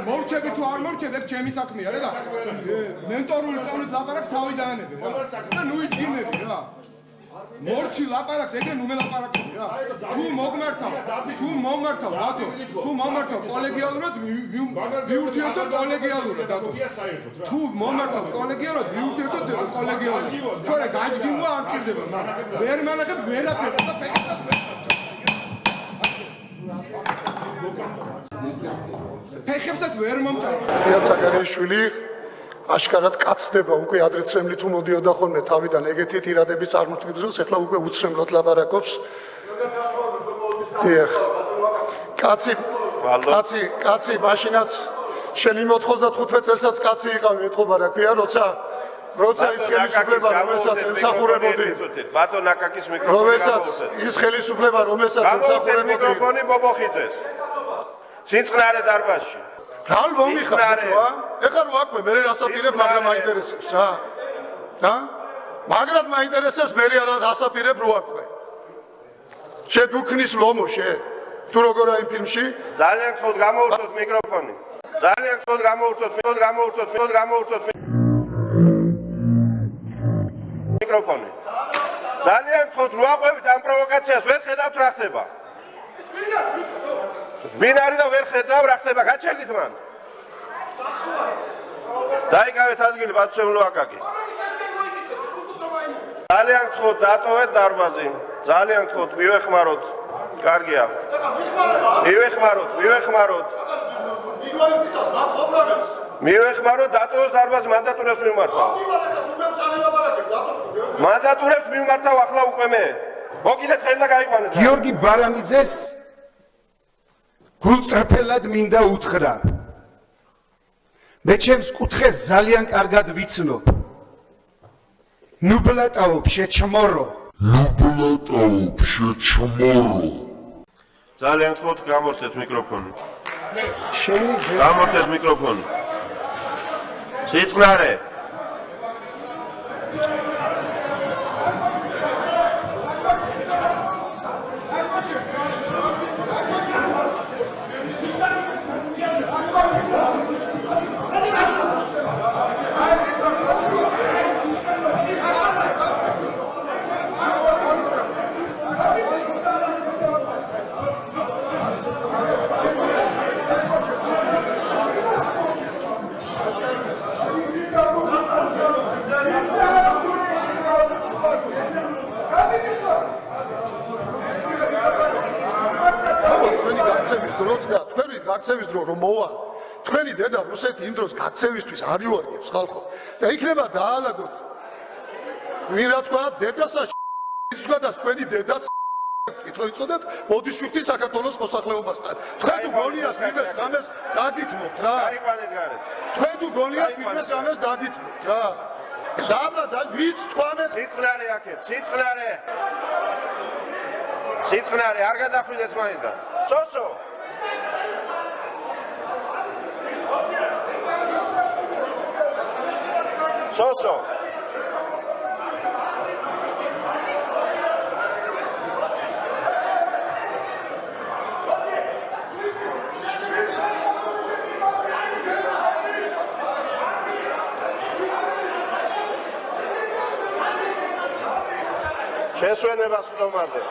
მორჩები თუ არ მორჩები, ეგ ჩემი საქმეა რა და მენტორული ტონით ლაპარაკს თავი დაანები რა. და ნუ იძინები რა. მორჩი ლაპარაკს ეგრე ნუ მელაპარაკები რა. თუ მომმართავ, დათო, თუ მომმართავ კოლეგიალურად ვიურთიერთოთ კოლეგიალურად დათო. თუ მომმართავ კოლეგიალურად ვიურთიერთოთ კოლეგიალურად. თორე გაჯგიმო არ ჭირდება. ვერ მანახებ ვერაფერს და ფეხებსაც ფეხებსაც ვერ მომჭარ. საგარეიშვილი აშკარად კაცდება უკვე ადრეცრემლი თუ მოდიოდა ხოლმე თავიდან ეგეთი ტირადების წარმოთქმის დროს ეხლა უკვე უცრემლად ლაპარაკობს. კაცი მაშინაც შენი 95 წელსაც კაცი იყავი ეთყობა რა ქვია როცა ის ხელისუფლება რომელსაც ემსახურებოდი ბატონ აკაკის მიკროფონი რომელსაც ის ხელისუფლება რომელსაც ემსახურებოდი მიკროფონი ბობოხიძეს სიწყნარე დარბაზში რა მომიხარდა ეხლა რო აკვე მე რასაპირებ მაგრამ მაინტერესებს რა მაგრამ მაინტერესებს მე რასაპირებ რო აკვე შედუქნის ლომო თუ როგორ აი ფილმში ძალიან ხოთ გამოურთოთ მიკროფონი ძალიან ხოთ გამოურთოთ მიკროფონი ძალიან ხოთ რო აყვებით ამ პროვოკაციას ვერ ხედავთ რა ხდება ვინ არის და ვერ ხედავ რა ხდება გაჩერდით მან დაიკავეთ ადგილი ბატონო აკაკი ძალიან ხოთ დატოვეთ დარბაზი ძალიან ხოთ მივეხმაროთ კარგია მივეხმაროთ დატოვოს დარბაზი მანდატურებს მივმართავ ახლა უკვე მე მოგიდეთ ხელი და გაიყვანეთ გიორგი ბარამიძეს გულწრფელად მინდა უთხრა მე ჩემს კუთხეს ძალიან კარგად ვიცნობ ნუბლატაობ შეჩმორო ძალიან ხოთ გამორთეთ მიკროფონი გამორთეთ მიკროფონი სიწყნარე გაქცევის დრო რომ მოვა თქვენი დედა რუსეთი იმ დროს გაქცევისთვის არ იუარებს ხალხო და იქნება დაალაგოთ ვინ რა თქვა დედასა თქვა და თქვენი დედაც კითხვა იწოდეთ ბოდიშვილი საქართველოს მოსახლეობასთან თქვენ თუ გონიათ ვინმეს ამას დაგითმოთ რა გაიყვანეთ გარეთ თქვენ თუ გონიათ ვინმეს ამას დაგითმოთ რა დაბლა და ვიც თქვა მე სიწყნარე აქეთ სიწყნარე არ გადახვიდეთ მაინდა წოსო სოსო შესვენებას ვდომაზე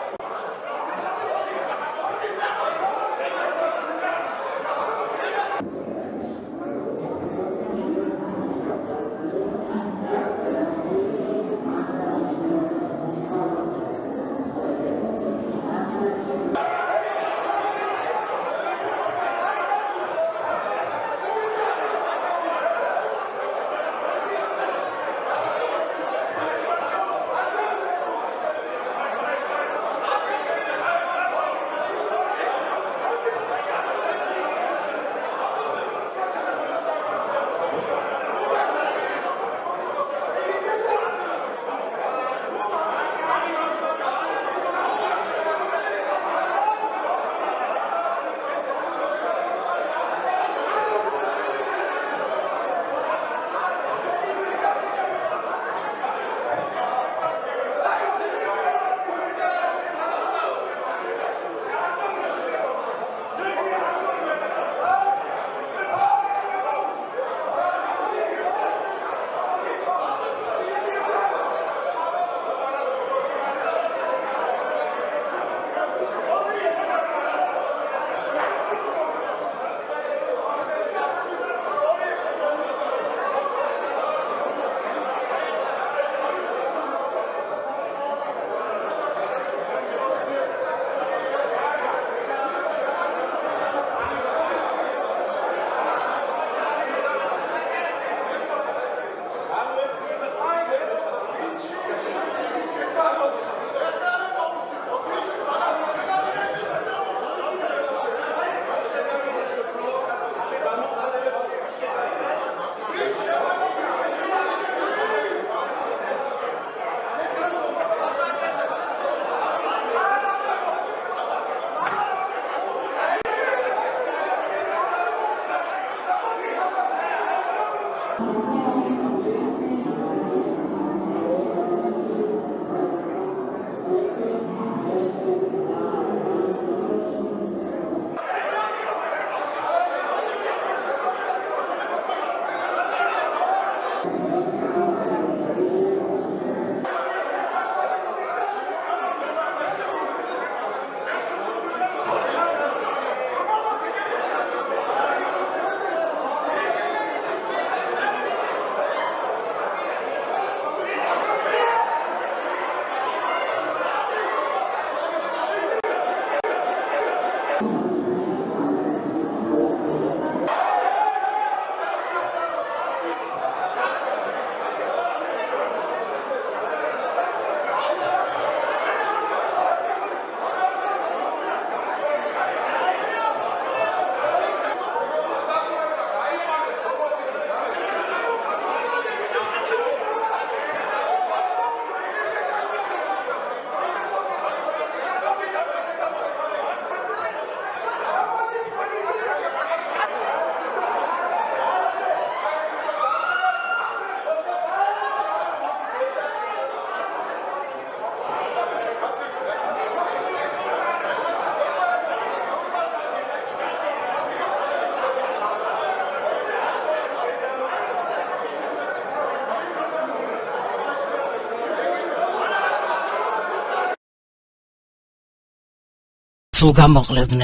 სულ გამოყლებდნენ.